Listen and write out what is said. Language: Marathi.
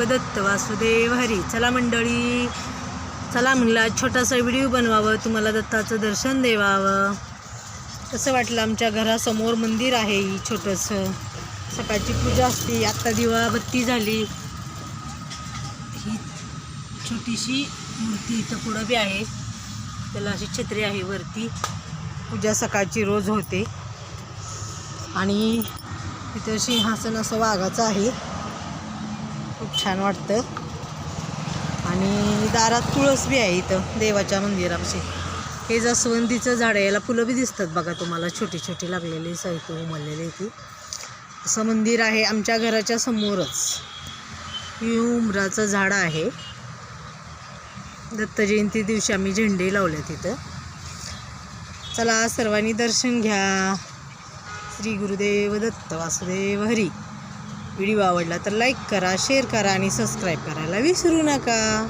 दत्त वासुदेव हरी. चला मंडळी, चला म्हणलं आज छोटासा व्हिडिओ बनवावं, तुम्हाला दत्ताचं दर्शन द्यावं. कसं वाटलं? आमच्या घरासमोर मंदिर आहे छोटंसं. सकाळची पूजा असते. आत्ता दिवाबत्ती झाली. ही छोटीशी मूर्ती इथं पुढं बी आहे, त्याला अशी छत्री आहे वरती. पूजा सकाळची रोज होते. आणि इथं सिंहासन असं वाघाचं आहे, खूप छान वाटतं. आणि दारात तुळस बी आहे इथं देवाच्या मंदिरापाशी. हे जास्वंदीचं झाड आहे, याला फुलं बी दिसतात बघा तुम्हाला, छोटी छोटी लागलेली साहित्य उमललेली ती. असं मंदिर आहे आमच्या घराच्या समोरच. उमराचं झाड आहे. दत्त जयंती दिवशी आम्ही झेंडे लावले तिथं. चला सर्वांनी दर्शन घ्या. श्री गुरुदेव दत्त वासुदेव हरी. व्हिडिओ आवडला तर लाईक करा, शेअर करा आणि सबस्क्राईब करायला विसरू नका.